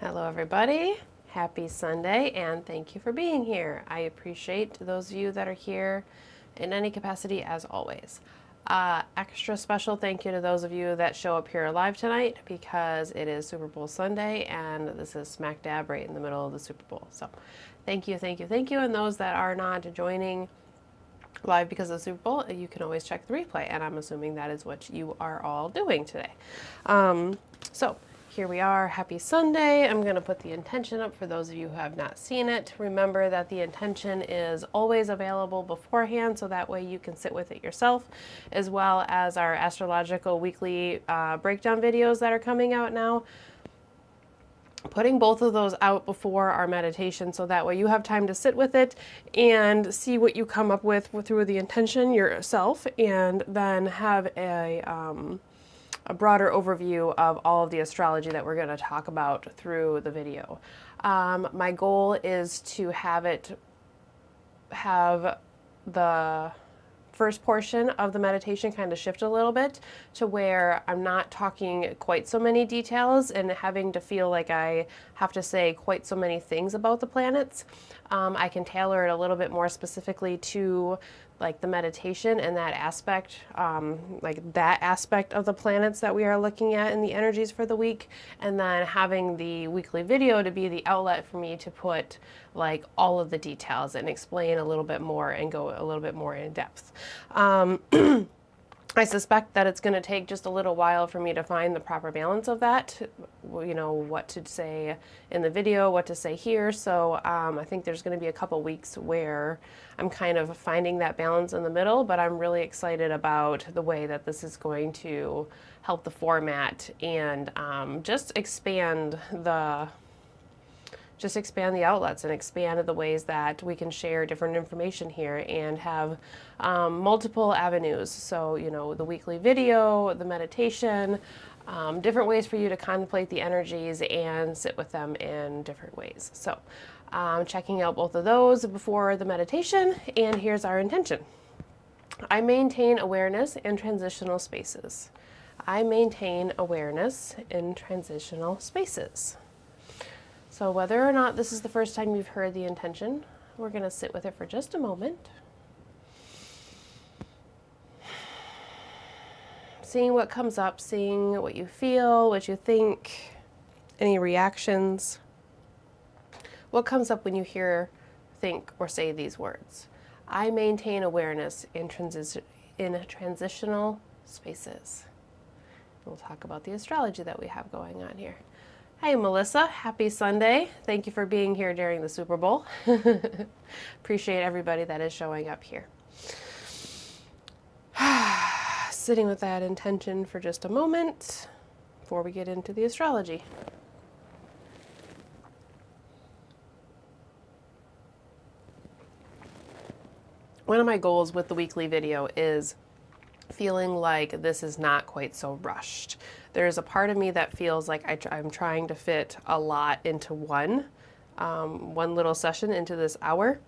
Hello everybody, happy Sunday, and thank you for being here. I appreciate those of you that are here in any capacity as always. Extra special thank you to those of you that show up here live tonight because it is Super Bowl Sunday and this is smack dab right in the middle of the Super Bowl. So thank you, thank you, thank you. And those that are not joining live because of the Super Bowl, you can always check the replay, and I'm assuming that is what you are all doing today. So here we are, happy Sunday. I'm going to put the intention up for those of you who have not seen it. Remember that the intention is always available beforehand, so that way you can sit with it yourself, as well as our astrological weekly breakdown videos that are coming out now. Putting both of those out before our meditation, so that way you have time to sit with it and see what you come up with through the intention yourself, and then have a broader overview of all of the astrology that we're going to talk about through the video. My goal is to have the first portion of the meditation kind of shift a little bit to where I'm not talking quite so many details and having to feel like I have to say quite so many things about the planets. I can tailor it a little bit more specifically to like the meditation and that aspect, of the planets that we are looking at and the energies for the week, and then having the weekly video to be the outlet for me to put like all of the details and explain a little bit more and go a little bit more in depth. I suspect that it's going to take just a little while for me to find the proper balance of that, you know, what to say in the video, what to say here. So I think there's going to be a couple weeks where I'm kind of finding that balance in the middle, but I'm really excited about the way that this is going to help the format and just expand the outlets and expand the ways that we can share different information here and have multiple avenues. So, you know, the weekly video, the meditation, different ways for you to contemplate the energies and sit with them in different ways. So checking out both of those before the meditation, and here's our intention. I maintain awareness in transitional spaces. I maintain awareness in transitional spaces. So whether or not this is the first time you've heard the intention, we're going to sit with it for just a moment. Seeing what comes up, seeing what you feel, what you think, any reactions. What comes up when you hear, think, or say these words? I maintain awareness in transitional spaces. We'll talk about the astrology that we have going on here. Hey Melissa, happy Sunday. Thank you for being here during the Super Bowl. Appreciate everybody that is showing up here. Sitting with that intention for just a moment before we get into the astrology. One of my goals with the weekly video is feeling like this is not quite so rushed. There's a part of me that feels like I'm trying to fit a lot into one little session into this hour.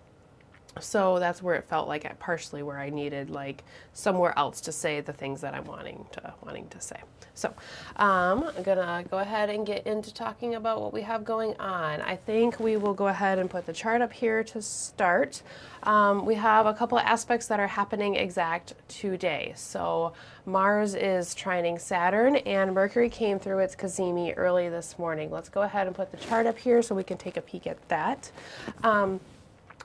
So that's where it felt like partially where I needed like somewhere else to say the things that I'm wanting to say. So I'm gonna go ahead and get into talking about what we have going on. I think we will go ahead and put the chart up here to start. We have a couple of aspects that are happening exact today. So Mars is trining Saturn and Mercury came through its cazimi early this morning. Let's go ahead and put the chart up here so we can take a peek at that.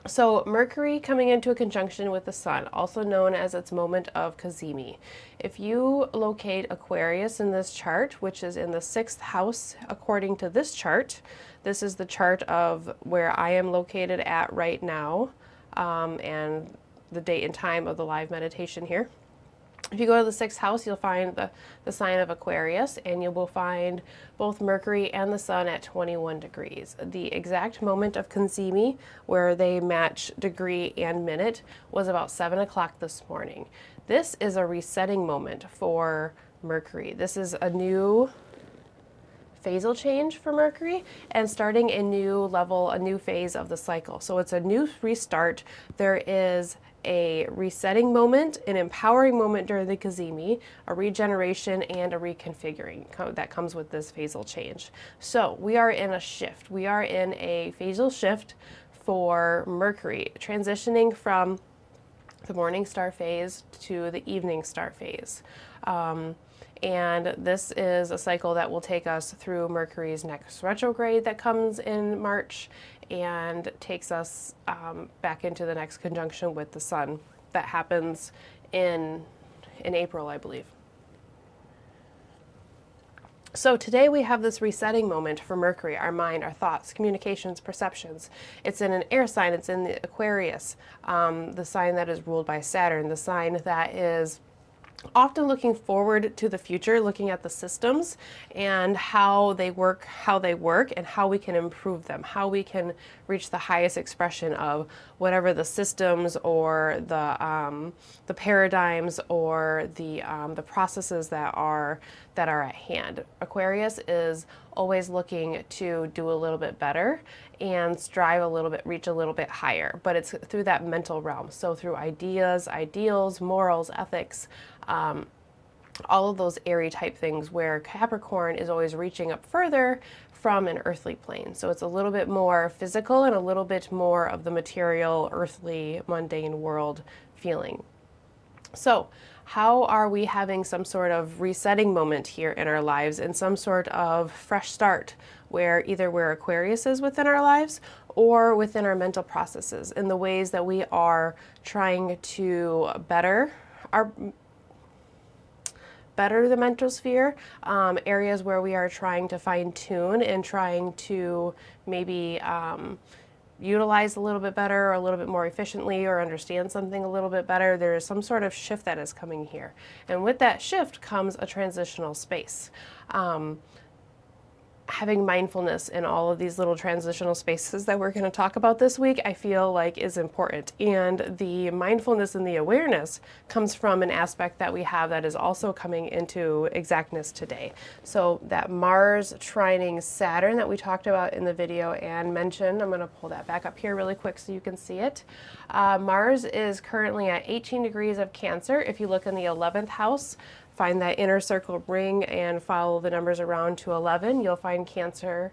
So Mercury coming into a conjunction with the Sun, also known as its moment of cazimi. If you locate Aquarius in this chart, which is in the 6th house according to this chart, this is the chart of where I am located at right now, and the date and time of the live meditation here. If you go to the 6th house, you'll find the sign of Aquarius, and you will find both Mercury and the Sun at 21 degrees. The exact moment of cazimi, where they match degree and minute, was about 7 o'clock this morning. This is a resetting moment for Mercury. This is a new phasal change for Mercury and starting a new level, a new phase of the cycle. So it's a new restart. There is a resetting moment, an empowering moment during the cazimi, a regeneration, and a reconfiguring that comes with this phasal change. So we are in a shift. We are in a phasal shift for Mercury, transitioning from the morning star phase to the evening star phase. And this is a cycle that will take us through Mercury's next retrograde that comes in March and takes us back into the next conjunction with the Sun that happens in April, I believe. So today we have this resetting moment for Mercury, our mind, our thoughts, communications, perceptions. It's in an air sign, it's in the Aquarius, the sign that is ruled by Saturn, the sign that is often looking forward to the future, looking at the systems and how they work, and how we can improve them, how we can reach the highest expression of whatever the systems or the paradigms or the processes that are at hand. Aquarius is always looking to do a little bit better and strive a little bit, reach a little bit higher, but it's through that mental realm. So through ideas, ideals, morals, ethics, all of those airy type things, where Capricorn is always reaching up further from an earthly plane. So it's a little bit more physical and a little bit more of the material, earthly, mundane world feeling. So how are we having some sort of resetting moment here in our lives and some sort of fresh start where either where Aquarius is within our lives or within our mental processes in the ways that we are trying to better the mental sphere, areas where we are trying to fine tune and trying to maybe utilize a little bit better or a little bit more efficiently or understand something a little bit better. There is some sort of shift that is coming here. And with that shift comes a transitional space. Having mindfulness in all of these little transitional spaces that we're going to talk about this week, I feel like is important. And the mindfulness and the awareness comes from an aspect that we have that is also coming into exactness today. So that Mars trining Saturn that we talked about in the video and mentioned, I'm going to pull that back up here really quick so you can see it. Mars is currently at 18 degrees of Cancer. If you look in the 11th house, find that inner circle ring and follow the numbers around to 11. You'll find Cancer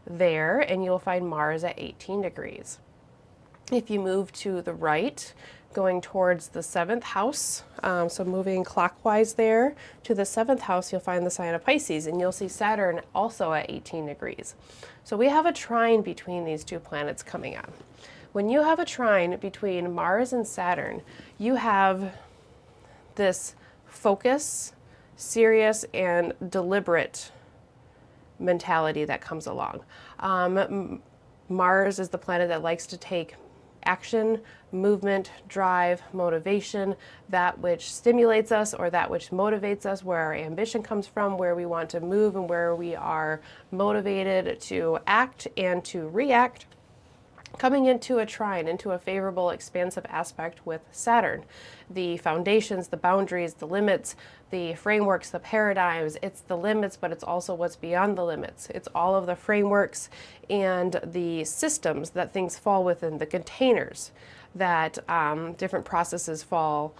there, and you'll find Mars at 18 degrees. If you move to the right, going towards the 7th house, so moving clockwise there to the 7th house, you'll find the sign of Pisces, and you'll see Saturn also at 18 degrees. So we have a trine between these two planets coming on. When you have a trine between Mars and Saturn, you have this focus, serious, and deliberate mentality that comes along. Mars is the planet that likes to take action, movement, drive, motivation, that which stimulates us or that which motivates us, where our ambition comes from, where we want to move and where we are motivated to act and to react. Coming into a trine, into a favorable, expansive aspect with Saturn. The foundations, the boundaries, the limits, the frameworks, the paradigms, it's the limits, but it's also what's beyond the limits. It's all of the frameworks and the systems that things fall within, the containers that different processes fall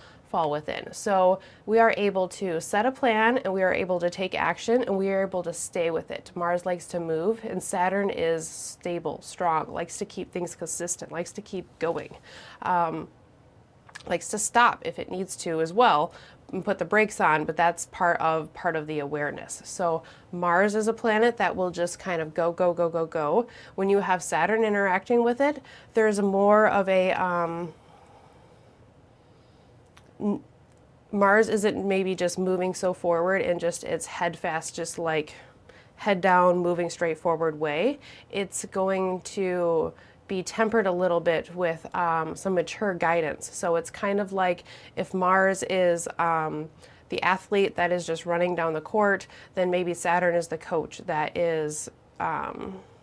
within. So we are able to set a plan and we are able to take action and we are able to stay with it. Mars likes to move and Saturn is stable, strong, likes to keep things consistent, likes to keep going, likes to stop if it needs to as well and put the brakes on, but that's part of the awareness. So Mars is a planet that will just kind of go, go, go, go, go. When you have Saturn interacting with it, there's more of a Mars isn't maybe just moving so forward and just it's head fast, just like head down, moving straight forward way. It's going to be tempered a little bit with some mature guidance. So it's kind of like if Mars is the athlete that is just running down the court, then maybe Saturn is the coach that is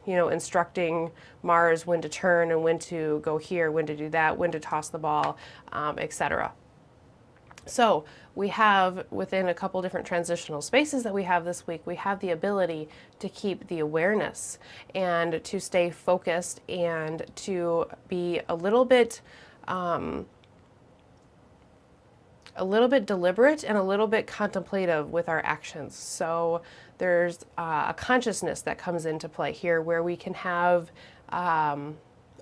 instructing Mars when to turn and when to go here, when to do that, when to toss the ball, etc. So we have, within a couple different transitional spaces that we have this week, we have the ability to keep the awareness and to stay focused and to be a little bit a little bit deliberate and a little bit contemplative with our actions. So there's a consciousness that comes into play here where we can have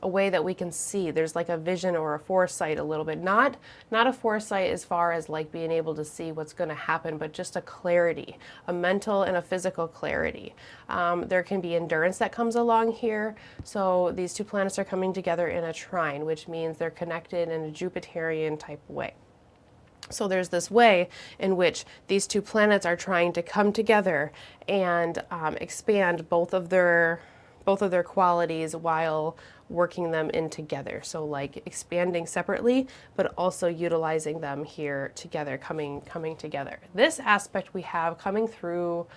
a way that we can see. There's like a vision or a foresight a little bit. Not a foresight as far as like being able to see what's going to happen, but just a clarity, a mental and a physical clarity. There can be endurance that comes along here. So these two planets are coming together in a trine, which means they're connected in a Jupiterian type way. So there's this way in which these two planets are trying to come together and expand both of their qualities while working them in together. So like expanding separately, but also utilizing them here together, coming together. This aspect we have coming through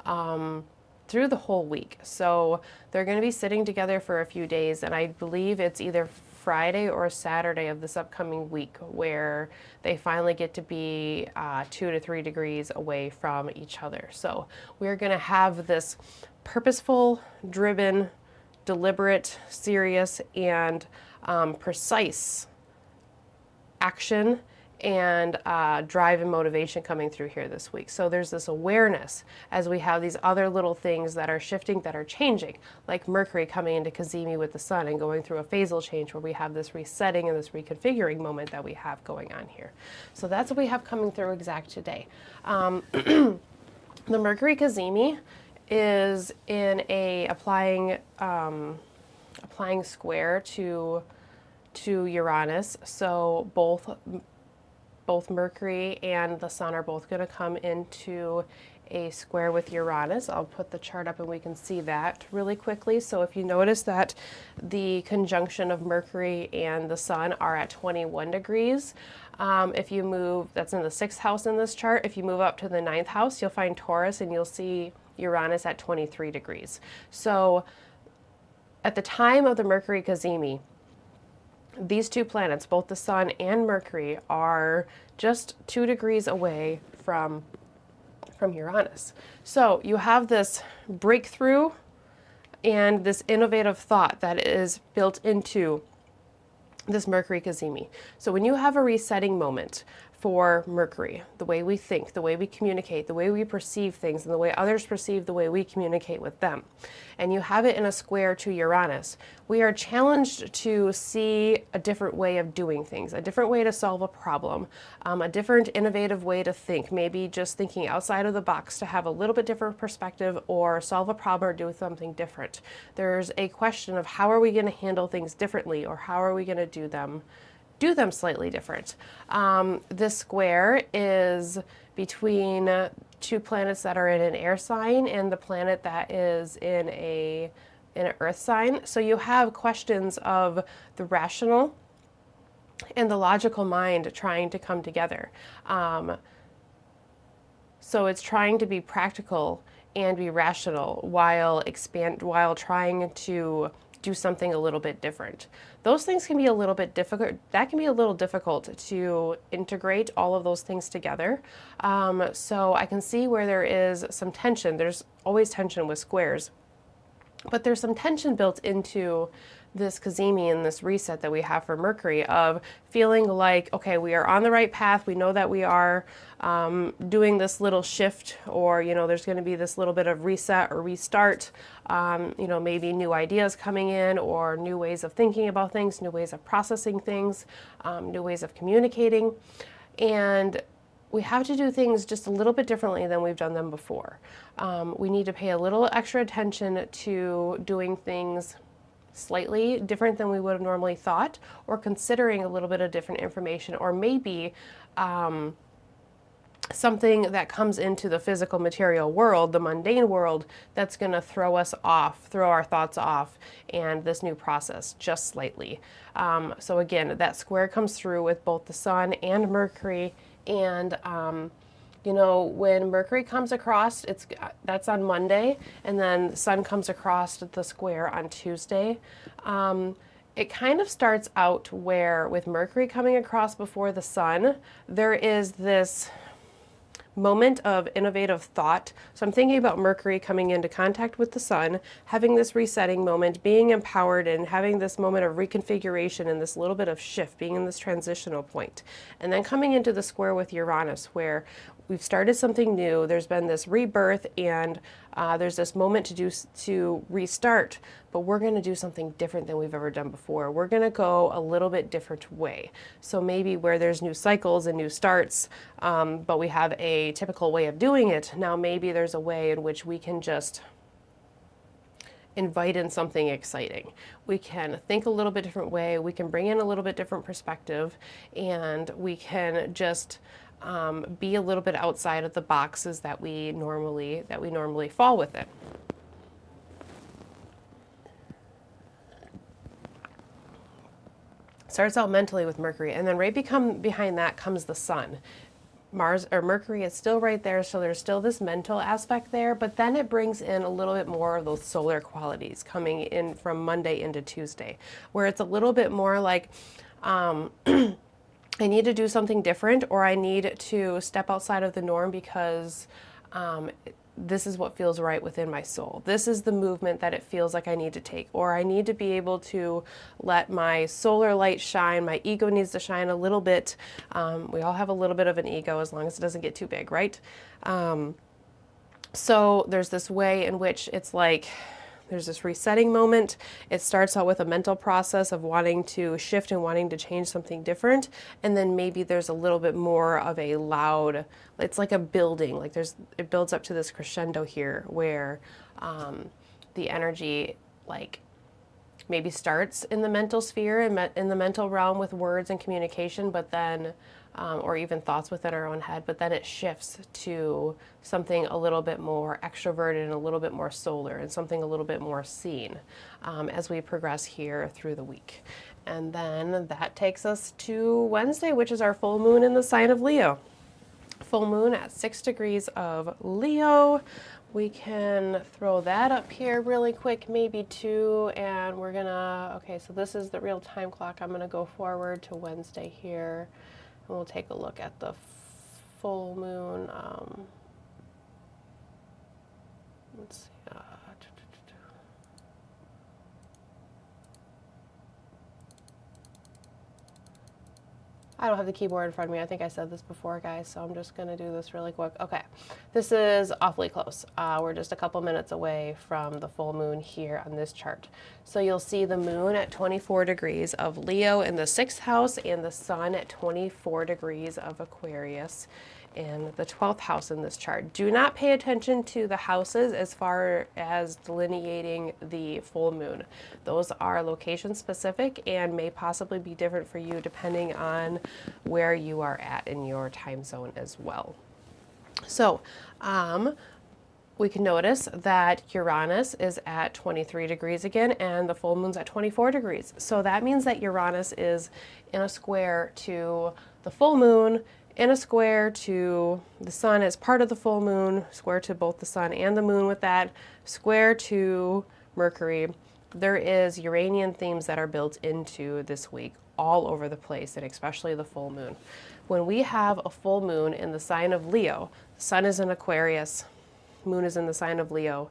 the whole week. So they're going to be sitting together for a few days, and I believe it's either Friday or Saturday of this upcoming week where they finally get to be 2 to 3 degrees away from each other. So we're going to have this purposeful, driven, deliberate, serious, and precise action and drive and motivation coming through here this week. So there's this awareness as we have these other little things that are shifting, that are changing, like Mercury coming into Cazimi with the Sun and going through a phasal change where we have this resetting and this reconfiguring moment that we have going on here. So that's what we have coming through exact today. The Mercury Cazimi is in a applying square to Uranus. So both Mercury and the Sun are both going to come into a square with Uranus. I'll put the chart up and we can see that really quickly. So if you notice that the conjunction of Mercury and the Sun are at 21 degrees, if you move, that's in the 6th house in this chart. If you move up to the 9th house, you'll find Taurus and you'll see Uranus at 23 degrees. So at the time of the Mercury Cazimi, these two planets, both the Sun and Mercury, are just 2 degrees away from Uranus. So you have this breakthrough and this innovative thought that is built into this Mercury Cazimi. So when you have a resetting moment for Mercury, the way we think, the way we communicate, the way we perceive things, and the way others perceive the way we communicate with them, and you have it in a square to Uranus, we are challenged to see a different way of doing things, a different way to solve a problem, a different innovative way to think, maybe just thinking outside of the box to have a little bit different perspective or solve a problem or do something different. There's a question of how are we going to handle things differently, or how are we going to do them slightly different. This square is between two planets that are in an air sign and the planet that is in an earth sign. So you have questions of the rational and the logical mind trying to come together. So it's trying to be practical and be rational while trying to do something a little bit different. Those things can be a little bit difficult. That can be a little difficult to integrate all of those things together. So I can see where there is some tension. There's always tension with squares, but there's some tension built into this Cazimi and this reset that we have for Mercury of feeling like, okay, we are on the right path. We know that we are doing this little shift, or, there's going to be this little bit of reset or restart, maybe new ideas coming in, or new ways of thinking about things, new ways of processing things, new ways of communicating. And we have to do things just a little bit differently than we've done them before. We need to pay a little extra attention to doing things slightly different than we would have normally thought, or considering a little bit of different information, or maybe something that comes into the physical material world, the mundane world, that's going to throw our thoughts off, and this new process just slightly. So again, that square comes through with both the Sun and Mercury, and when Mercury comes across, that's on Monday, and then the Sun comes across the square on Tuesday. It kind of starts out where, with Mercury coming across before the Sun, there is this moment of innovative thought. So I'm thinking about Mercury coming into contact with the sun, having this resetting moment, being empowered and having this moment of reconfiguration and this little bit of shift, being in this transitional point. And then coming into the square with Uranus, where we've started something new, there's been this rebirth, and there's this moment to restart, but we're going to do something different than we've ever done before. We're going to go a little bit different way. So maybe where there's new cycles and new starts, but we have a typical way of doing it, now maybe there's a way in which we can just invite in something exciting. We can think a little bit different way, we can bring in a little bit different perspective, and we can just be a little bit outside of the boxes that we normally fall within. Starts out mentally with Mercury, and then right behind that comes the sun. Mars or Mercury is still right there, so there's still this mental aspect there, but then it brings in a little bit more of those solar qualities coming in from Monday into Tuesday, where it's a little bit more like I need to do something different, or I need to step outside of the norm because this is what feels right within my soul. This is the movement that it feels like I need to take, or I need to be able to let my solar light shine. My ego needs to shine a little bit. We all have a little bit of an ego as long as it doesn't get too big, right? So there's this way in which it's like, there's this resetting moment. It starts out with a mental process of wanting to shift and wanting to change something different. And then maybe there's a little bit more of a loud, it's like a building, like it builds up to this crescendo here where the energy like maybe starts in the mental sphere and in the mental realm with words and communication, but then or even thoughts within our own head, but then it shifts to something a little bit more extroverted and a little bit more solar and something a little bit more seen as we progress here through the week. And then that takes us to Wednesday, which is our full moon in the sign of Leo. Full moon at 6 degrees of Leo. We can throw that up here really quick, maybe too, and we're gonna, okay, so this is the real time clock. I'm gonna go forward to Wednesday here. And we'll take a look at the full moon. Let's see. I don't have the keyboard in front of me. I think I said this before, guys, so I'm just going to do this really quick. Okay, this is awfully close. We're just a couple minutes away from the full moon here on this chart. So you'll see the moon at 24 degrees of Leo in the 6th house and the sun at 24 degrees of Aquarius in the 12th house in this chart. Do not pay attention to the houses as far as delineating the full moon. Those are location specific and may possibly be different for you depending on where you are at in your time zone as well. So, we can notice that Uranus is at 23 degrees again, and the full moon's at 24 degrees. So that means that Uranus is in a square to the full moon, in a square to the sun as part of the full moon, square to both the sun and the moon with that, square to Mercury. There is Uranian themes that are built into this week all over the place, and especially the full moon. When we have a full moon in the sign of Leo, the sun is in Aquarius, moon is in the sign of Leo.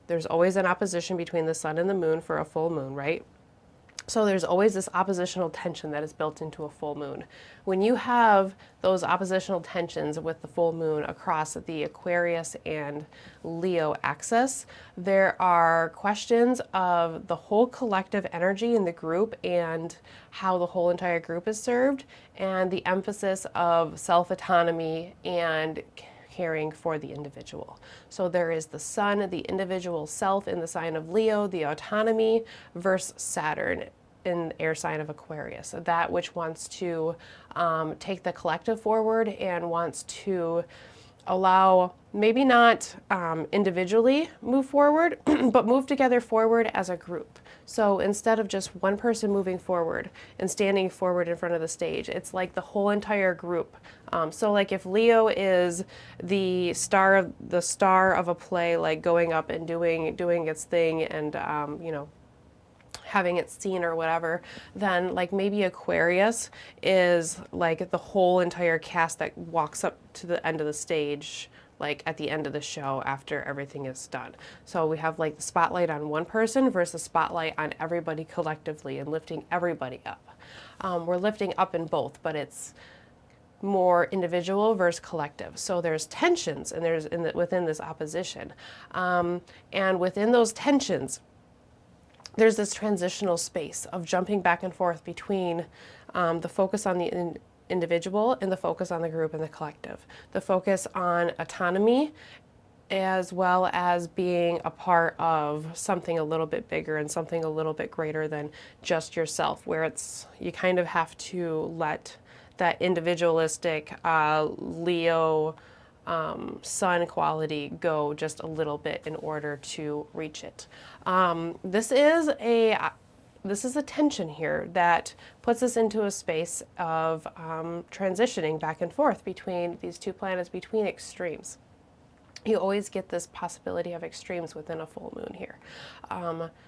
There's always an opposition between the sun and the moon for a full moon, right? So there's always this oppositional tension that is built into a full moon. When you have those oppositional tensions with the full moon across the Aquarius and Leo axis, there are questions of the whole collective energy in the group and how the whole entire group is served, and the emphasis of self-autonomy and caring for the individual. So there is the sun, the individual self in the sign of Leo, the autonomy, versus Saturn in the air sign of Aquarius, that which wants to take the collective forward and wants to allow, maybe not individually move forward, but move together forward as a group. So instead of just one person moving forward and standing forward in front of the stage, it's like the whole entire group. So like if Leo is the star of a play, like going up and doing its thing and having it seen or whatever, then like maybe Aquarius is like the whole entire cast that walks up to the end of the stage, like at the end of the show after everything is done. So we have like the spotlight on one person versus spotlight on everybody collectively and lifting everybody up. We're lifting up in both, but it's more individual versus collective. So there's tensions and there's within this opposition. And within those tensions, there's this transitional space of jumping back and forth between the focus on the individual and the focus on the group and the collective. The focus on autonomy as well as being a part of something a little bit bigger and something a little bit greater than just yourself, where it's you kind of have to let that individualistic Leo sun quality go just a little bit in order to reach it. This is a tension here that puts us into a space of transitioning back and forth between these two planets, between extremes. You always get this possibility of extremes within a full moon here.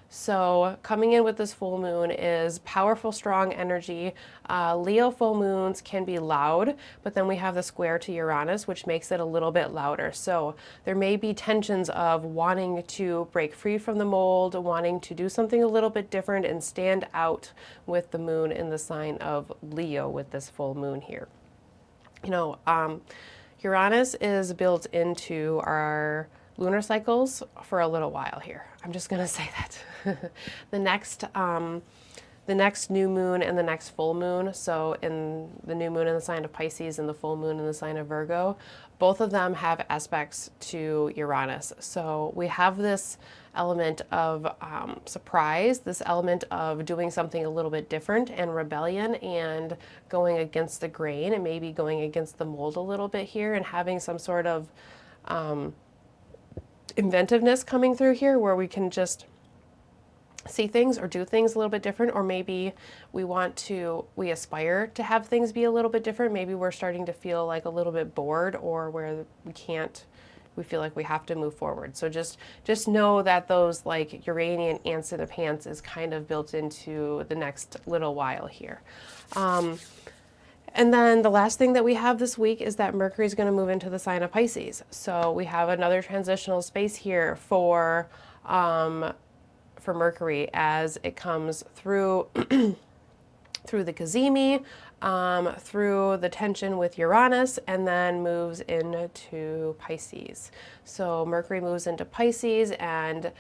So coming in with this full moon is powerful, strong energy. Leo full moons can be loud, but then we have the square to Uranus, which makes it a little bit louder. So there may be tensions of wanting to break free from the mold, wanting to do something a little bit different and stand out with the moon in the sign of Leo with this full moon here. You know, Uranus is built into our lunar cycles for a little while here. I'm just going to say that. The next new moon and the next full moon, so in the new moon in the sign of Pisces and the full moon in the sign of Virgo, both of them have aspects to Uranus. So we have this element of surprise, this element of doing something a little bit different and rebellion and going against the grain and maybe going against the mold a little bit here and having some sort of inventiveness coming through here where we can just see things or do things a little bit different, or maybe we aspire to have things be a little bit different. Maybe we're starting to feel like a little bit bored or where we feel like we have to move forward. So just know that those like Uranian ants in the pants is kind of built into the next little while here. And then the last thing that we have this week is that Mercury is going to move into the sign of Pisces. So we have another transitional space here for Mercury as it comes through through the Cazimi, through the tension with Uranus, and then moves into Pisces. So Mercury moves into Pisces and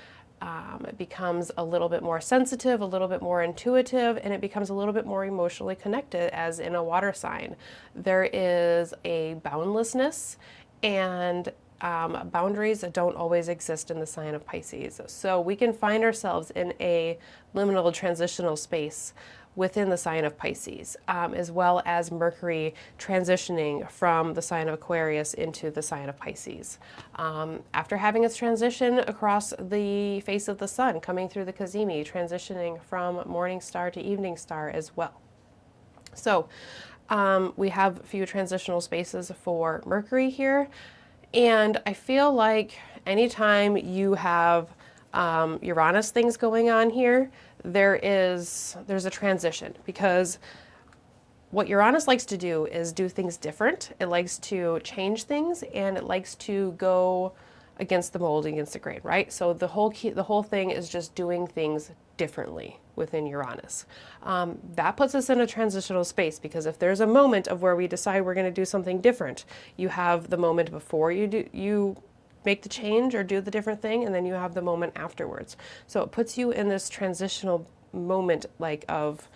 it becomes a little bit more sensitive, a little bit more intuitive, and it becomes a little bit more emotionally connected as in a water sign. There is a boundlessness and boundaries that don't always exist in the sign of Pisces. So we can find ourselves in a liminal transitional space within the sign of Pisces, as well as Mercury transitioning from the sign of Aquarius into the sign of Pisces. After having its transition across the face of the sun, coming through the Cazimi, transitioning from morning star to evening star as well. So we have a few transitional spaces for Mercury here. And I feel like anytime you have Uranus things going on here, there's a transition, because what Uranus likes to do is do things different. It likes to change things, and it likes to go against the mold, against the grain, right? So the whole thing is just doing things differently within Uranus. That puts us in a transitional space, because if there's a moment of where we decide we're going to do something different, you have the moment before you make the change or do the different thing, and then you have the moment afterwards. So it puts you in this transitional moment, like of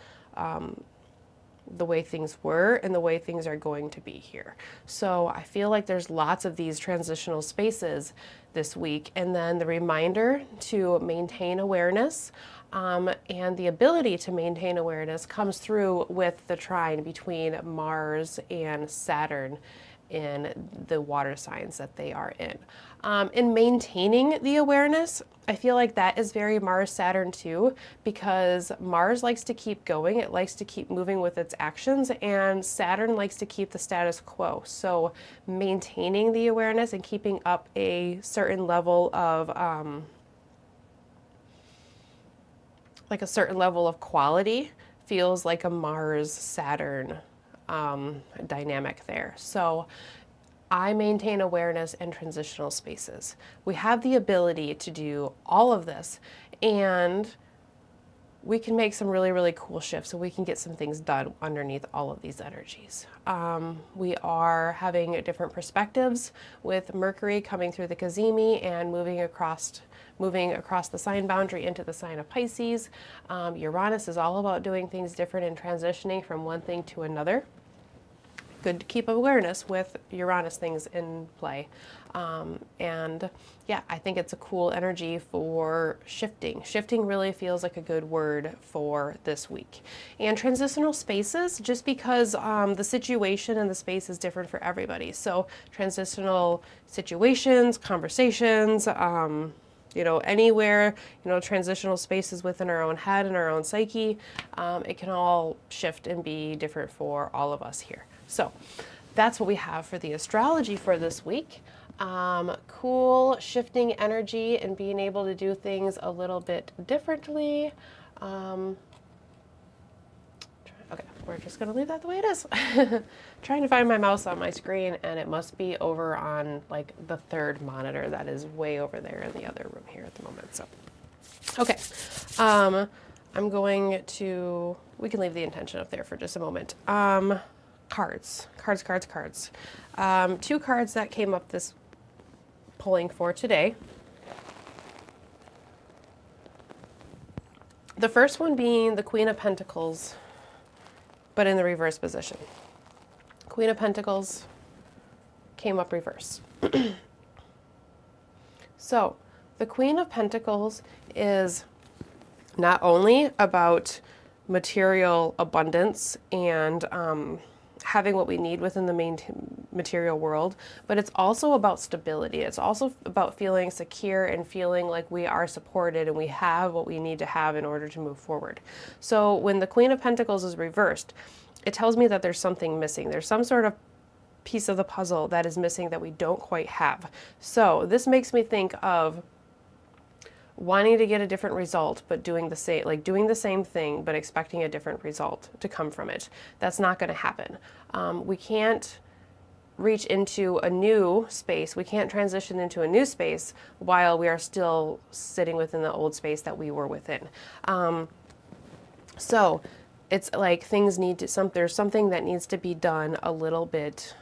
the way things were and the way things are going to be here. So I feel like there's lots of these transitional spaces this week, and then the reminder to maintain awareness and the ability to maintain awareness comes through with the trine between Mars and Saturn in the water signs that they are in. In maintaining the awareness, I feel like that is very Mars Saturn too, because Mars likes to keep going, it likes to keep moving with its actions, and Saturn likes to keep the status quo. So maintaining the awareness and keeping up a certain level of like a certain level of quality feels like a Mars Saturn dynamic there. So I maintain awareness in transitional spaces. We have the ability to do all of this, and we can make some really, really cool shifts, so we can get some things done underneath all of these energies. We are having different perspectives with Mercury coming through the Cazimi and moving across the sign boundary into the sign of Pisces. Uranus is all about doing things different and transitioning from one thing to another. Good to keep awareness with Uranus things in play. And yeah, I think it's a cool energy for shifting. Shifting really feels like a good word for this week. And transitional spaces, just because the situation and the space is different for everybody. So transitional situations, conversations, anywhere, transitional spaces within our own head and our own psyche, it can all shift and be different for all of us here. So that's what we have for the astrology for this week. Cool shifting energy and being able to do things a little bit differently. Okay, we're just going to leave that the way it is. Trying to find my mouse on my screen, and it must be over on like the third monitor that is way over there in the other room here at the moment. So, okay. I'm going to, we can leave the intention up there for just a moment. Cards. Two cards that came up this pulling for today. The first one being the Queen of Pentacles, but in the reverse position. Queen of Pentacles came up reverse. So the Queen of Pentacles is not only about material abundance and having what we need within the main material world, but it's also about stability. It's also about feeling secure and feeling like we are supported and we have what we need to have in order to move forward. So when the Queen of Pentacles is reversed, it tells me that there's something missing. There's some sort of piece of the puzzle that is missing that we don't quite have. So this makes me think of wanting to get a different result, but doing the same thing, but expecting a different result to come from it. That's not going to happen. We can't reach into a new space. We can't transition into a new space while we are still sitting within the old space that we were within. So it's like things need to, there's something that needs to be done a little bit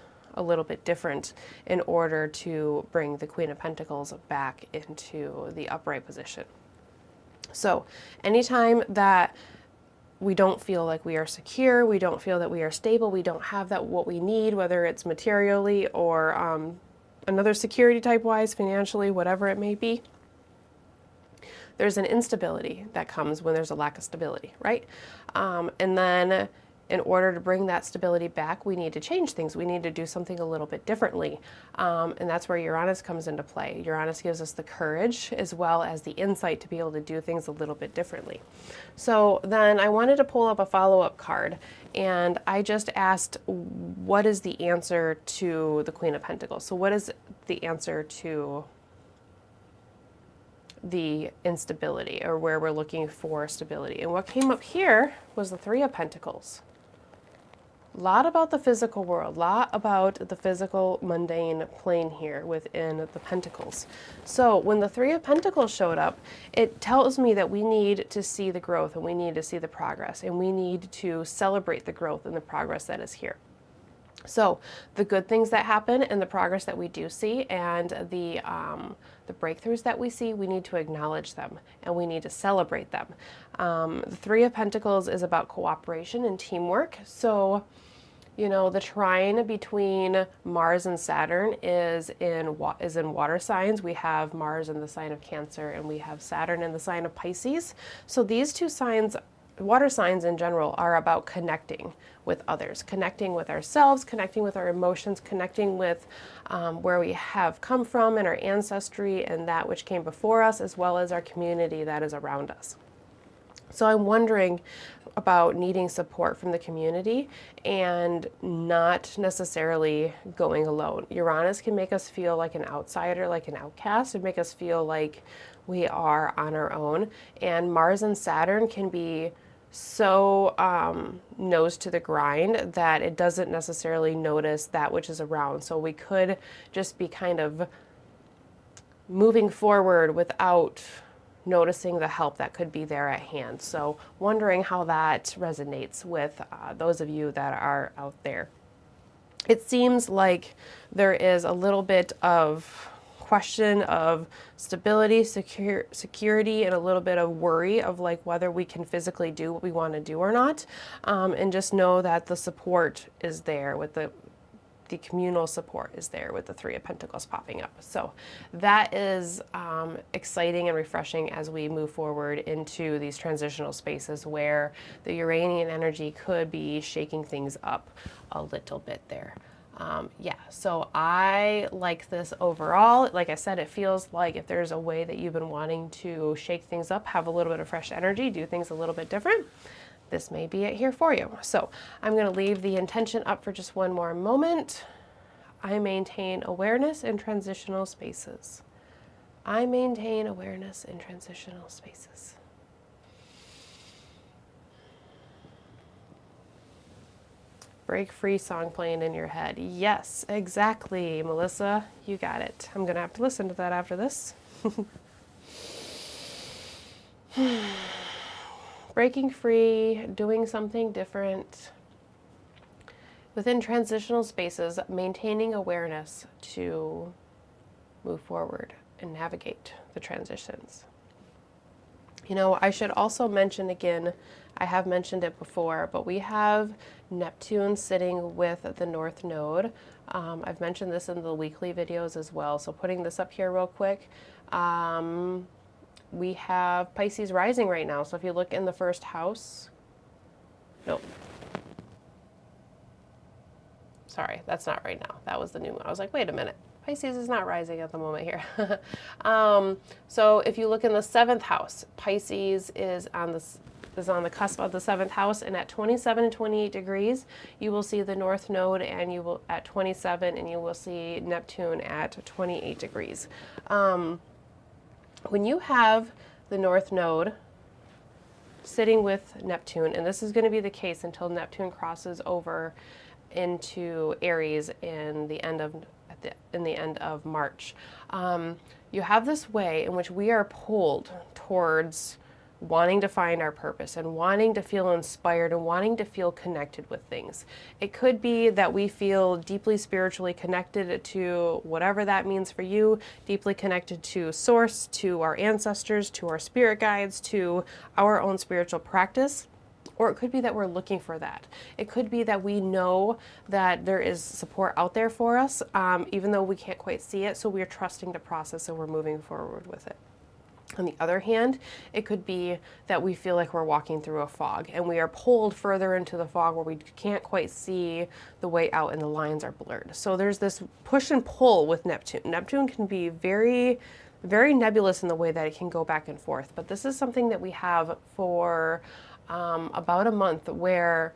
different in order to bring the Queen of Pentacles back into the upright position. So anytime that we don't feel like we are secure, we don't feel that we are stable, we don't have that what we need, whether it's materially or another security type wise, financially, whatever it may be, there's an instability that comes when there's a lack of stability, right? And then in order to bring that stability back, we need to change things. We need to do something a little bit differently. And that's where Uranus comes into play. Uranus gives us the courage as well as the insight to be able to do things a little bit differently. So then I wanted to pull up a follow-up card, and I just asked, what is the answer to the Queen of Pentacles? So what is the answer to the instability, or where we're looking for stability? And what came up here was the Three of Pentacles. A lot about the physical world, a lot about the physical mundane plane here within the Pentacles. So when the Three of Pentacles showed up, it tells me that we need to see the growth and we need to see the progress, and we need to celebrate the growth and the progress that is here. So the good things that happen and the progress that we do see and the breakthroughs that we see, we need to acknowledge them and we need to celebrate them. The Three of Pentacles is about cooperation and teamwork. So, the trine between Mars and Saturn is in water signs. We have Mars in the sign of Cancer and we have Saturn in the sign of Pisces. So these two signs, water signs in general, are about connecting with others, connecting with ourselves, connecting with our emotions, connecting with where we have come from and our ancestry and that which came before us, as well as our community that is around us. So I'm wondering about needing support from the community and not necessarily going alone. Uranus can make us feel like an outsider, like an outcast, and make us feel like we are on our own. And Mars and Saturn can be so nose to the grind that it doesn't necessarily notice that which is around. So we could just be kind of moving forward without noticing the help that could be there at hand. So wondering how that resonates with those of you that are out there. It seems like there is a little bit of question of stability, security, and a little bit of worry of like whether we can physically do what we want to do or not. And just know that the support is there with the communal support is there with the Three of Pentacles popping up. So that is exciting and refreshing as we move forward into these transitional spaces where the Uranian energy could be shaking things up a little bit there. Yeah, so I like this overall. Like I said, it feels like if there's a way that you've been wanting to shake things up, have a little bit of fresh energy, do things a little bit different, this may be it here for you. So I'm going to leave the intention up for just one more moment. I maintain awareness in transitional spaces. I maintain awareness in transitional spaces. Break Free song playing in your head. Yes, exactly, Melissa. You got it. I'm going to have to listen to that after this. Breaking free, doing something different. Within transitional spaces, maintaining awareness to move forward and navigate the transitions. You know, I should also mention again, I have mentioned it before, but we have Neptune sitting with the North Node. I've mentioned this in the weekly videos as well, so putting this up here real quick. We have Pisces rising right now, so if you look in the first house, nope. Sorry, that's not right now. That was the new one. I was like, wait a minute. Pisces is not rising at the moment here. So if you look in the 7th house, Pisces is on the cusp of the 7th house, and at 27 and 28 degrees, you will see the North Node, and you will at 27, and you will see Neptune at 28 degrees. When you have the North Node sitting with Neptune, and this is going to be the case until Neptune crosses over into Aries in the end of March. You have this way in which we are pulled towards wanting to find our purpose and wanting to feel inspired and wanting to feel connected with things. It could be that we feel deeply spiritually connected to whatever that means for you, deeply connected to source, to our ancestors, to our spirit guides, to our own spiritual practice. Or it could be that we're looking for that. It could be that we know that there is support out there for us, even though we can't quite see it, so we're trusting the process and we're moving forward with it. On the other hand, it could be that we feel like we're walking through a fog and we are pulled further into the fog where we can't quite see the way out and the lines are blurred. So there's this push and pull with Neptune. Neptune can be very, very nebulous in the way that it can go back and forth, but this is something that we have for about a month where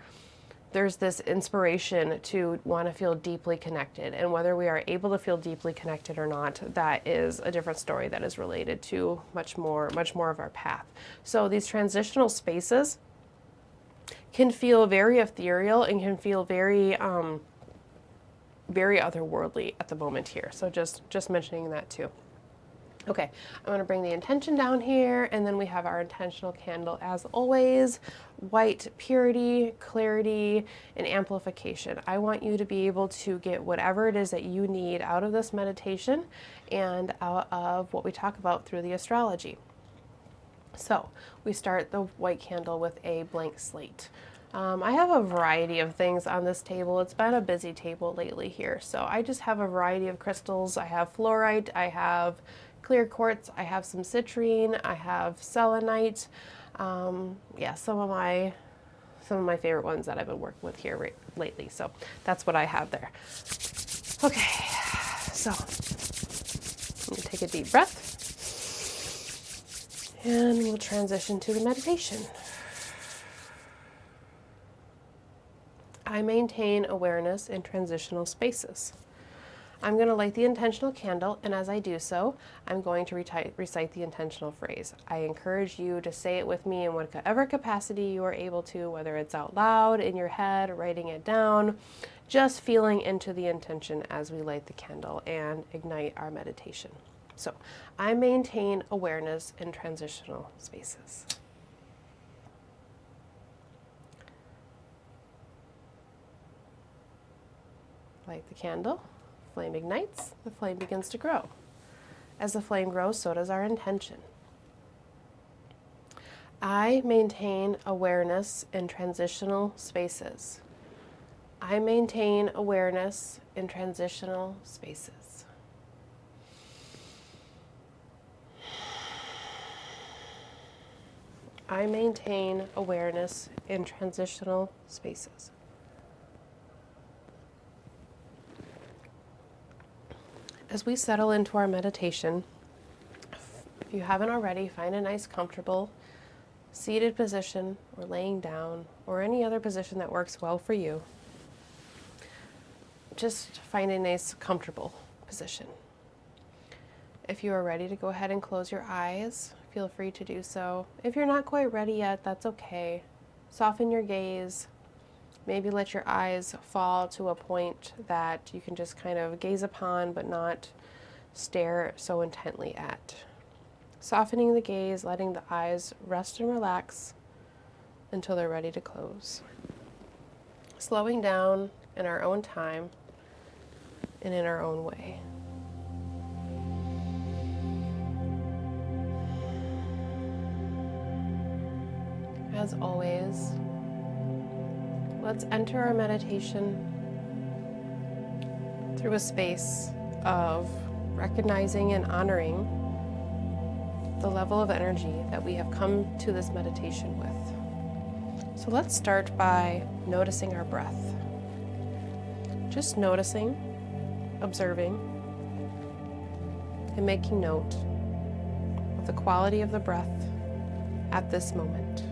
there's this inspiration to want to feel deeply connected, and whether we are able to feel deeply connected or not, that is a different story that is related to much more of our path. So these transitional spaces can feel very ethereal and can feel very very otherworldly at the moment here. So just mentioning that too. Okay, I'm going to bring the intention down here, and then we have our intentional candle as always. White, purity, clarity, and amplification. I want you to be able to get whatever it is that you need out of this meditation and out of what we talk about through the astrology. So we start the white candle with a blank slate. I have a variety of things on this table. It's been a busy table lately here, so I just have a variety of crystals. I have fluorite, I have clear quartz, I have some citrine, I have selenite. Yeah, some of my favorite ones that I've been working with here lately. So that's what I have there. Okay, so I'm gonna take a deep breath, and we'll transition to the meditation. I maintain awareness in transitional spaces. I'm going to light the intentional candle, and as I do so, I'm going to recite the intentional phrase. I encourage you to say it with me in whatever capacity you are able to, whether it's out loud, in your head, writing it down, just feeling into the intention as we light the candle and ignite our meditation. So, I maintain awareness in transitional spaces. Light the candle. Flame ignites, the flame begins to grow. As the flame grows, so does our intention. I maintain awareness in transitional spaces. I maintain awareness in transitional spaces. I maintain awareness in transitional spaces. As we settle into our meditation, if you haven't already, find a nice, comfortable, seated position or laying down or any other position that works well for you. Just find a nice, comfortable position. If you are ready to go ahead and close your eyes, feel free to do so. If you're not quite ready yet, that's okay. Soften your gaze. Maybe let your eyes fall to a point that you can just kind of gaze upon but not stare so intently at. Softening the gaze, letting the eyes rest and relax until they're ready to close. Slowing down in our own time and in our own way. As always, let's enter our meditation through a space of recognizing and honoring the level of energy that we have come to this meditation with. So let's start by noticing our breath. Just noticing, observing, and making note of the quality of the breath at this moment.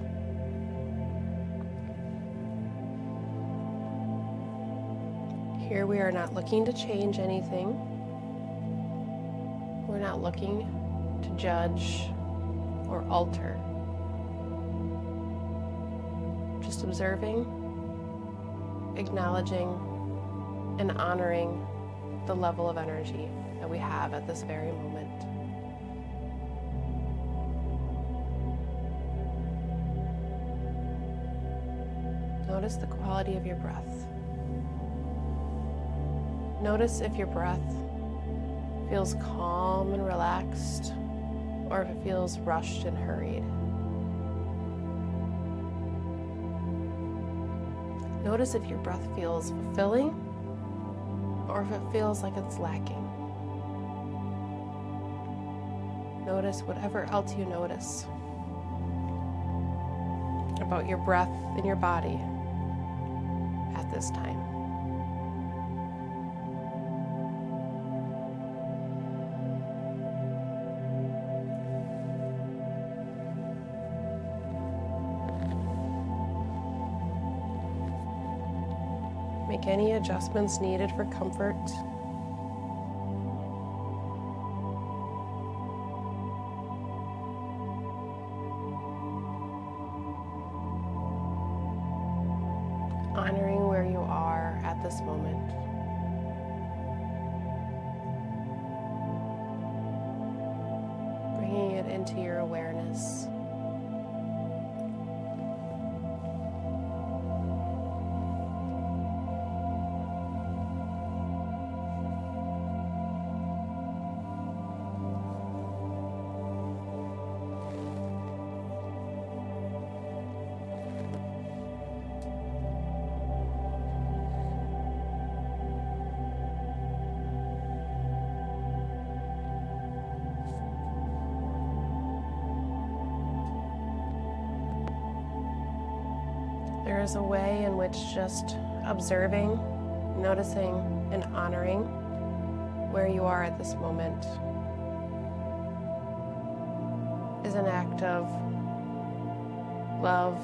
Here we are not looking to change anything. We're not looking to judge or alter. Just observing, acknowledging, and honoring the level of energy that we have at this very moment. Notice the quality of your breath. Notice if your breath feels calm and relaxed, or if it feels rushed and hurried. Notice if your breath feels fulfilling, or if it feels like it's lacking. Notice whatever else you notice about your breath in your body at this time. Make any adjustments needed for comfort. Honoring where you are at this moment. Bringing it into your awareness. There is a way in which just observing, noticing, and honoring where you are at this moment is an act of love,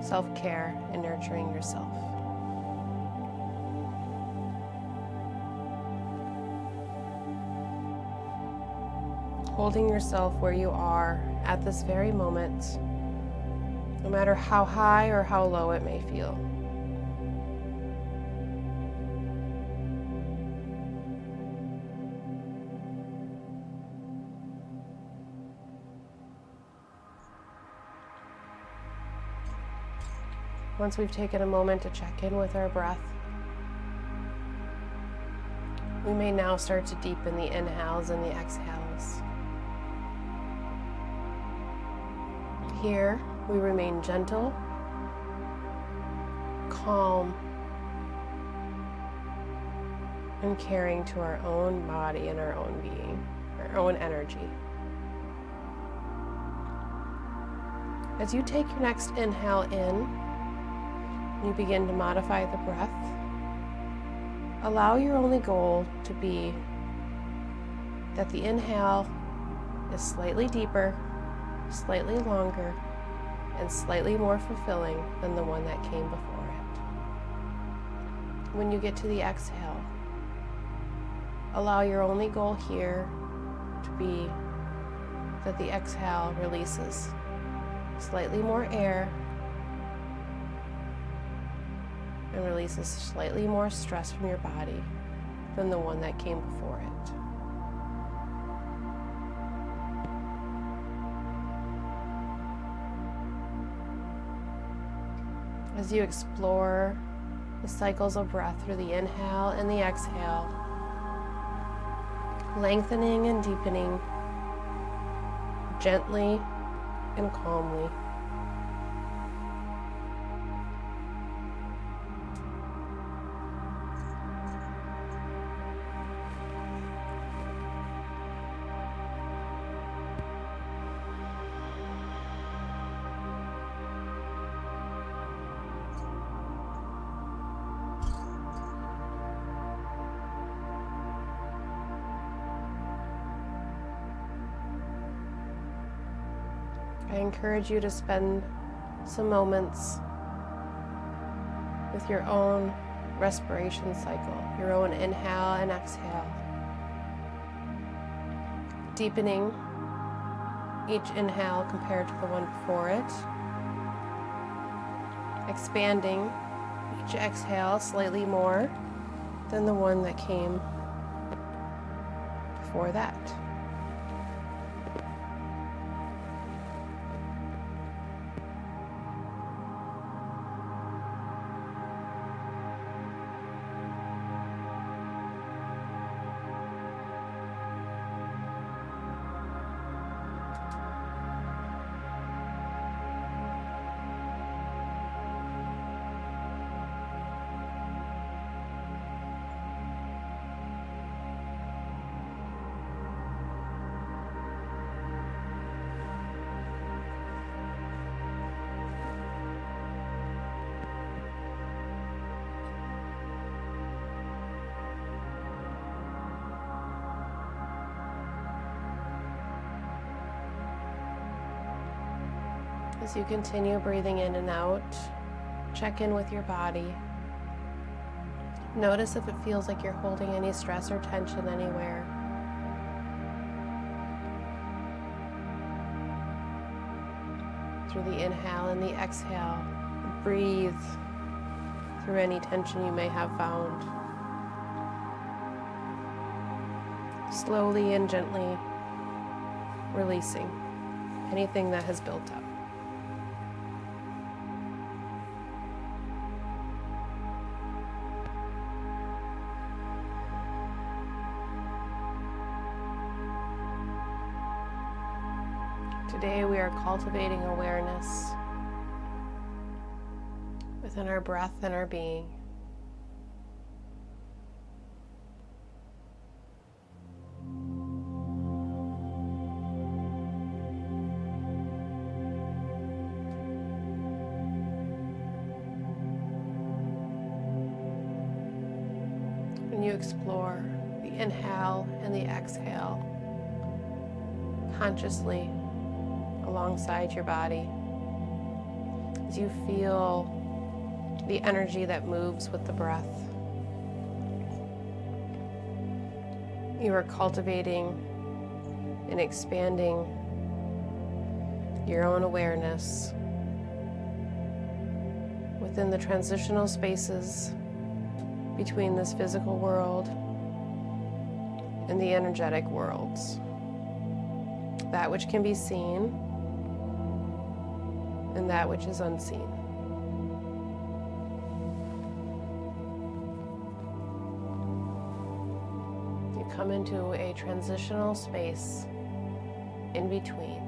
self-care, and nurturing yourself. holding yourself where you are at this very moment, no matter how high or how low it may feel. Once we've taken a moment to check in with our breath, we may now start to deepen the inhales and the exhales. Here, we remain gentle, calm, and caring to our own body and our own being, our own energy. As you take your next inhale in, you begin to modify the breath. Allow your only goal to be that the inhale is slightly deeper, slightly longer, and slightly more fulfilling than the one that came before it. When you get to the exhale, allow your only goal here to be that the exhale releases slightly more air and releases slightly more stress from your body than the one that came before it. As you explore the cycles of breath through the inhale and the exhale, lengthening and deepening gently and calmly. I encourage you to spend some moments with your own respiration cycle, your own inhale and exhale, deepening each inhale compared to the one before it, expanding each exhale slightly more than the one that came before that. As you continue breathing in and out, check in with your body. Notice if it feels like you're holding any stress or tension anywhere. Through the inhale and the exhale, breathe through any tension you may have found. Slowly and gently releasing anything that has built up. Today we are cultivating awareness within our breath and our being. When you explore the inhale and the exhale consciously alongside your body, as you feel the energy that moves with the breath, you are cultivating and expanding your own awareness within the transitional spaces between this physical world and the energetic worlds. That which can be seen and that which is unseen. You come into a transitional space in between.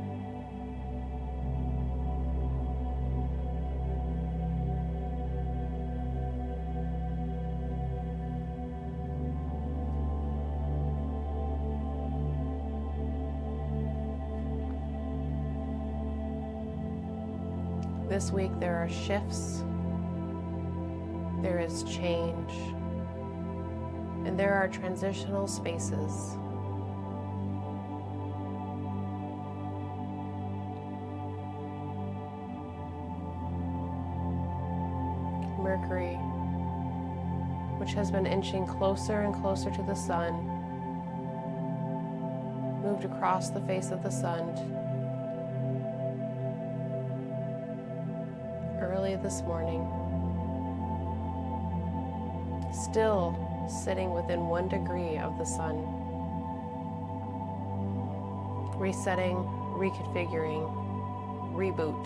This week there are shifts, there is change, and there are transitional spaces. Mercury, which has been inching closer and closer to the sun, moved across the face of the sun early this morning, still sitting within 1 degree of the sun, resetting, reconfiguring, reboot.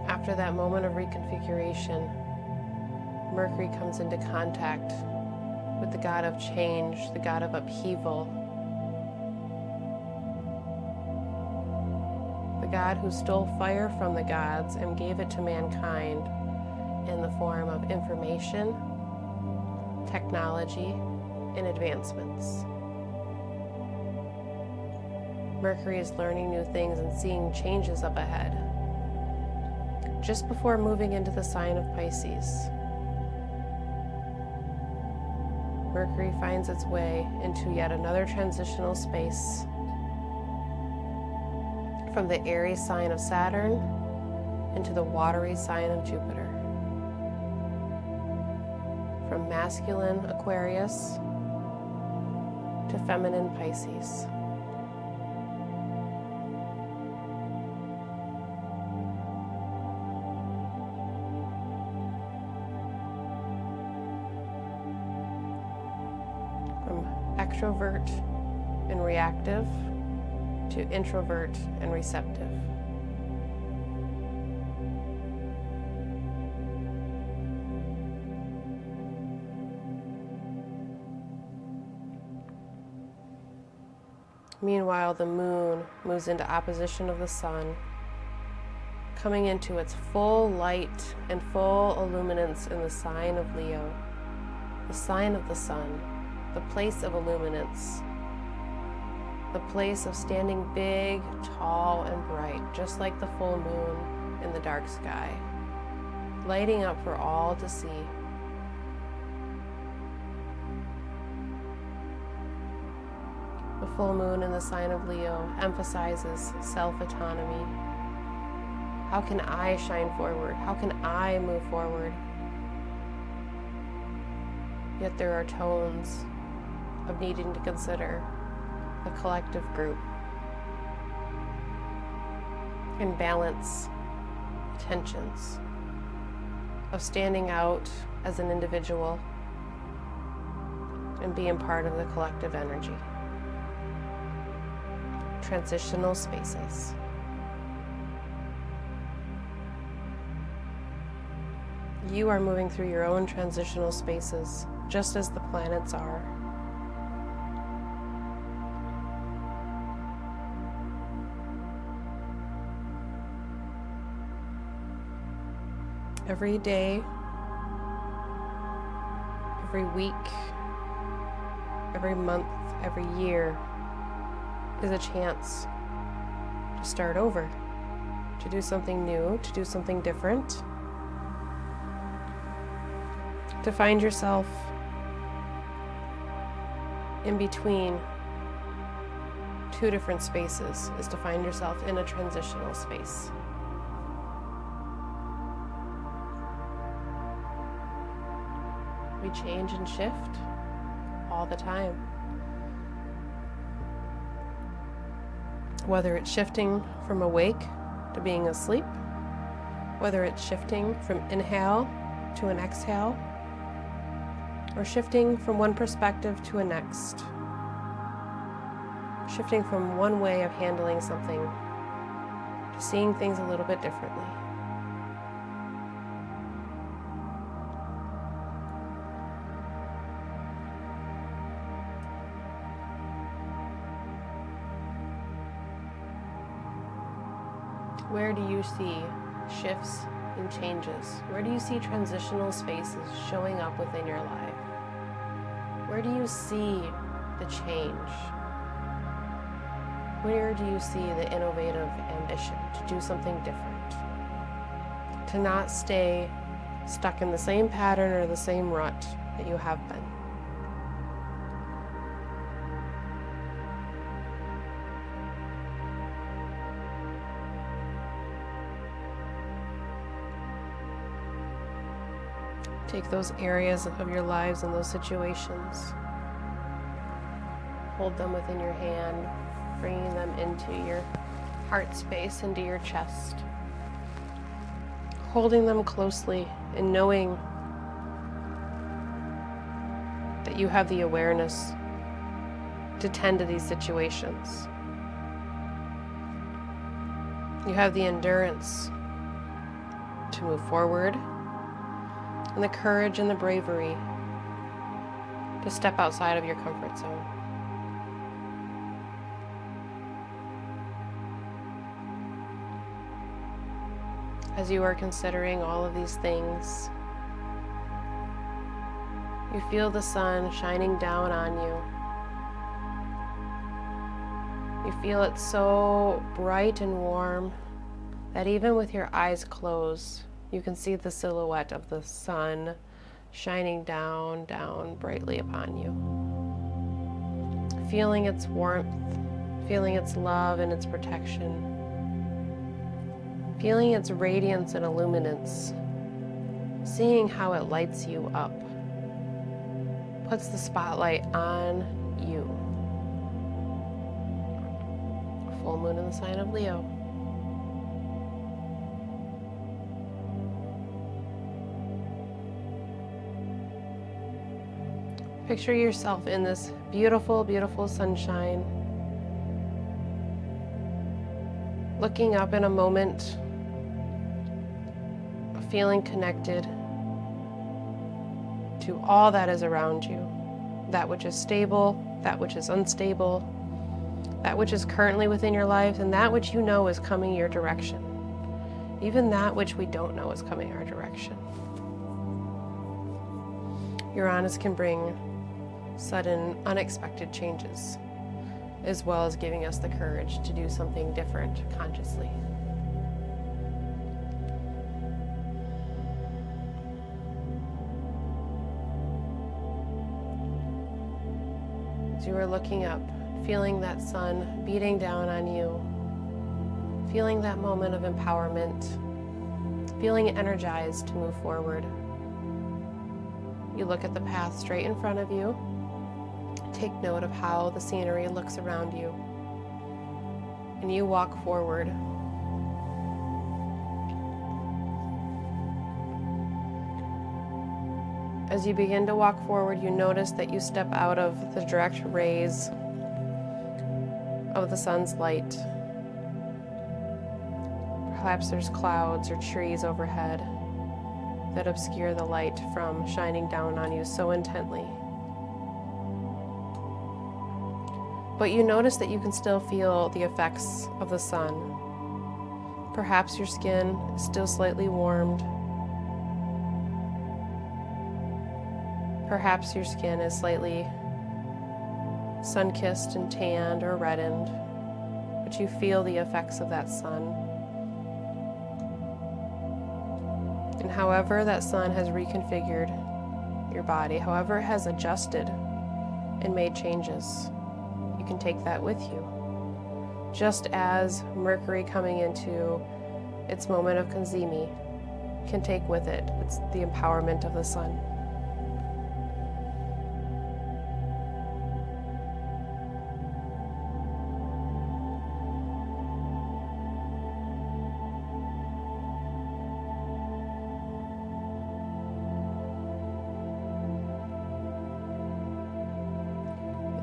After that moment of reconfiguration, Mercury comes into contact with the god of change, the god of upheaval, the God who stole fire from the gods and gave it to mankind in the form of information, technology, and advancements. Mercury is learning new things and seeing changes up ahead. Just before moving into the sign of Pisces, Mercury finds its way into yet another transitional space from the Aries sign of Saturn into the watery sign of Jupiter. From masculine Aquarius to feminine Pisces. From extrovert and reactive to introvert and receptive. Meanwhile, the moon moves into opposition of the sun, coming into its full light and full illuminance in the sign of Leo, the sign of the sun, the place of illuminance, the place of standing big, tall, and bright, just like the full moon in the dark sky, lighting up for all to see. The full moon in the sign of Leo emphasizes self-autonomy. How can I shine forward? How can I move forward? Yet there are tones of needing to consider the collective group and balance tensions of standing out as an individual and being part of the collective energy. Transitional spaces. You are moving through your own transitional spaces, just as the planets are. Every day, every week, every month, every year is a chance to start over, to do something new, to do something different, to find yourself in between two different spaces, is to find yourself in a transitional space. change and shift all the time. Whether it's shifting from awake to being asleep, whether it's shifting from inhale to an exhale, or shifting from one perspective to a next, shifting from one way of handling something to seeing things a little bit differently. Where do you see shifts and changes? Where do you see transitional spaces showing up within your life? Where do you see the change? Where do you see the innovative ambition to do something different? To not stay stuck in the same pattern or the same rut that you have been. Take those areas of your lives and those situations. Hold them within your hand, bringing them into your heart space, into your chest. Holding them closely and knowing that you have the awareness to tend to these situations. You have the endurance to move forward, and the courage and the bravery to step outside of your comfort zone. As you are considering all of these things, you feel the sun shining down on you. You feel it so bright and warm that even with your eyes closed, you can see the silhouette of the sun shining down brightly upon you. Feeling its warmth, feeling its love and its protection, feeling its radiance and illuminance, seeing how it lights you up, puts the spotlight on you. Full moon in the sign of Leo. Picture yourself in this beautiful, beautiful sunshine, looking up in a moment, feeling connected to all that is around you, that which is stable, that which is unstable, that which is currently within your life, and that which you know is coming your direction, even that which we don't know is coming our direction. Uranus can bring sudden, unexpected changes, as well as giving us the courage to do something different consciously. As you are looking up, feeling that sun beating down on you, feeling that moment of empowerment, feeling energized to move forward. You look at the path straight in front of you. Take note of how the scenery looks around you, and you walk forward. As you begin to walk forward, you notice that you step out of the direct rays of the sun's light. Perhaps there's clouds or trees overhead that obscure the light from shining down on you so intently. But you notice that you can still feel the effects of the sun. Perhaps your skin is still slightly warmed. Perhaps your skin is slightly sun-kissed and tanned or reddened, but you feel the effects of that sun. And however that sun has reconfigured your body, however it has adjusted and made changes, you can take that with you. Just as Mercury coming into its moment of Kanzimi can take with it, it's the empowerment of the sun.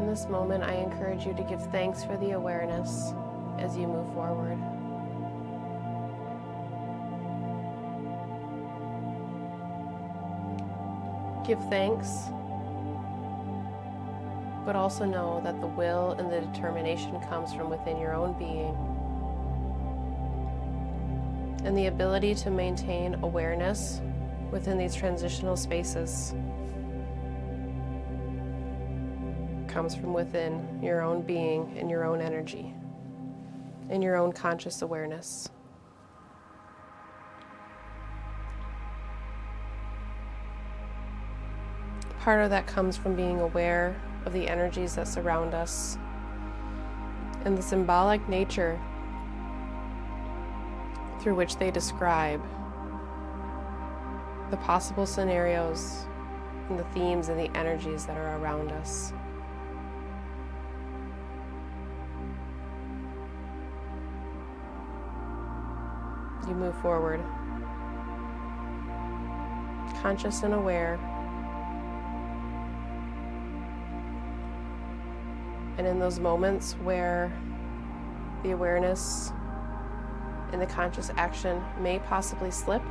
In this moment, I encourage you to give thanks for the awareness as you move forward. Give thanks, but also know that the will and the determination comes from within your own being. And the ability to maintain awareness within these transitional spaces comes from within your own being and your own energy and your own conscious awareness. Part of that comes from being aware of the energies that surround us and the symbolic nature through which they describe the possible scenarios and the themes and the energies that are around us. You move forward, conscious and aware, and in those moments where the awareness and the conscious action may possibly slip,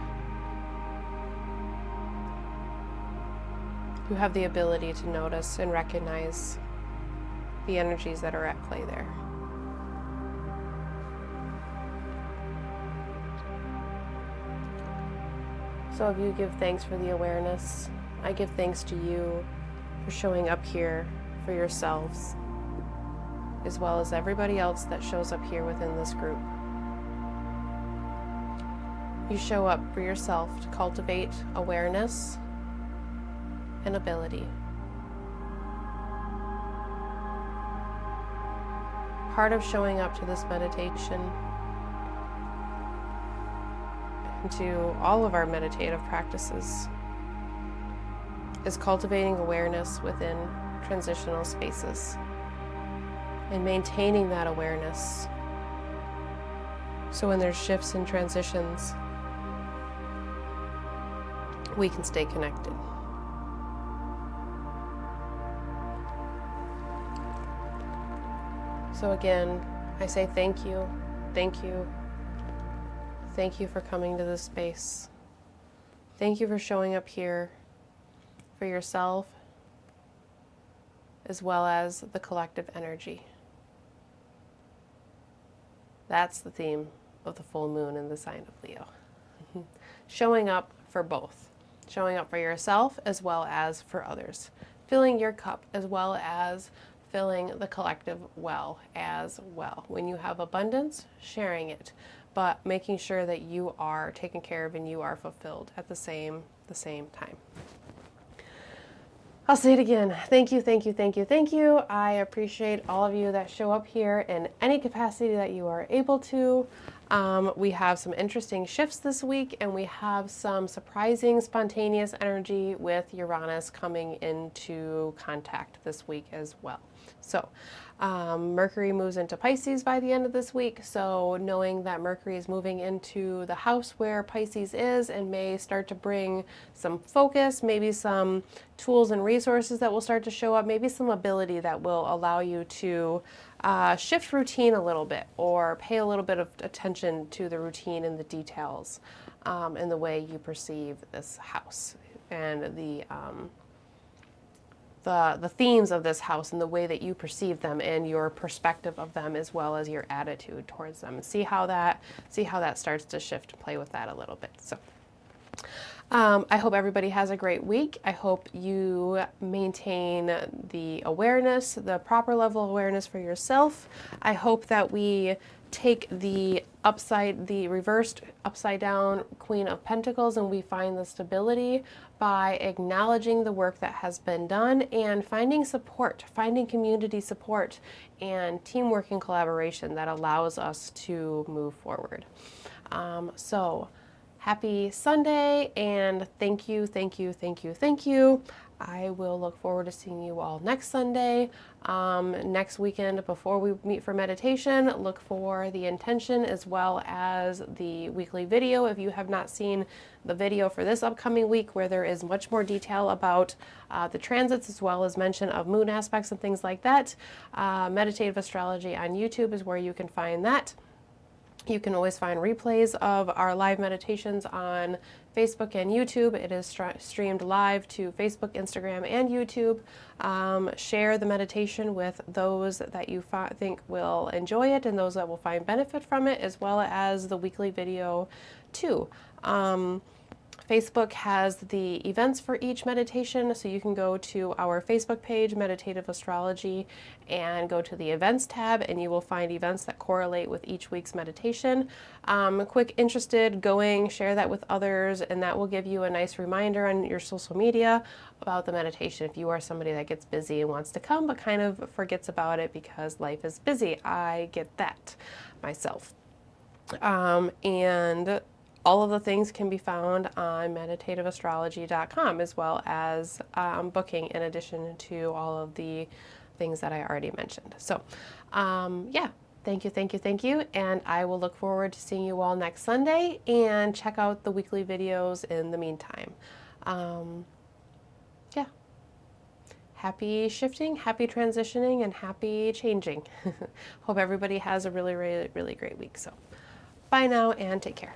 you have the ability to notice and recognize the energies that are at play there. So if you give thanks for the awareness, I give thanks to you for showing up here for yourselves, as well as everybody else that shows up here within this group. You show up for yourself to cultivate awareness and ability. Part of showing up to this meditation and to all of our meditative practices is cultivating awareness within transitional spaces and maintaining that awareness so when there's shifts and transitions, we can stay connected. So again, I say thank you, thank you, thank you for coming to this space. Thank you for showing up here for yourself as well as the collective energy. That's the theme of the full moon in the sign of Leo. Showing up for both. Showing up for yourself as well as for others. Filling your cup as well as filling the collective well as well. When you have abundance, sharing it, but making sure that you are taken care of and you are fulfilled at the same time. I'll say it again. Thank you, thank you, thank you, thank you. I appreciate all of you that show up here in any capacity that you are able to. We have some interesting shifts this week, and we have some surprising, spontaneous energy with Uranus coming into contact this week as well. So Mercury moves into Pisces by the end of this week, so knowing that Mercury is moving into the house where Pisces is and may start to bring some focus, maybe some tools and resources that will start to show up, maybe some ability that will allow you to shift routine a little bit or pay a little bit of attention to the routine and the details in the way you perceive this house and the themes of this house and the way that you perceive them and your perspective of them as well as your attitude towards them. And see how that starts to shift and play with that a little bit. So I hope everybody has a great week. I hope you maintain the awareness, the proper level of awareness for yourself. I hope that we take the reversed upside down Queen of Pentacles and we find the stability by acknowledging the work that has been done and finding support, finding community support and teamwork and collaboration that allows us to move forward. So happy Sunday and thank you, thank you, thank you, thank you. I will look forward to seeing you all next Sunday. Next weekend, before we meet for meditation, look for the intention as well as the weekly video. If you have not seen the video for this upcoming week, where there is much more detail about the transits as well as mention of moon aspects and things like that, Meditative Astrology on YouTube is where you can find that. You can always find replays of our live meditations on Facebook and YouTube. It is streamed live to Facebook, Instagram, and YouTube. Share the meditation with those that you think will enjoy it and those that will find benefit from it, as well as the weekly video too. Facebook has the events for each meditation, so you can go to our Facebook page, Meditative Astrology, and go to the events tab, and you will find events that correlate with each week's meditation. Quick, interested, going, share that with others, and that will give you a nice reminder on your social media about the meditation if you are somebody that gets busy and wants to come but kind of forgets about it because life is busy. I get that myself. And all of the things can be found on meditativeastrology.com, as well as booking, in addition to all of the things that I already mentioned. So yeah, thank you, and I will look forward to seeing you all next Sunday, and check out the weekly videos in the meantime. Yeah, happy shifting, happy transitioning, and happy changing. Hope everybody has a really, really, really great week. So bye now, and take care.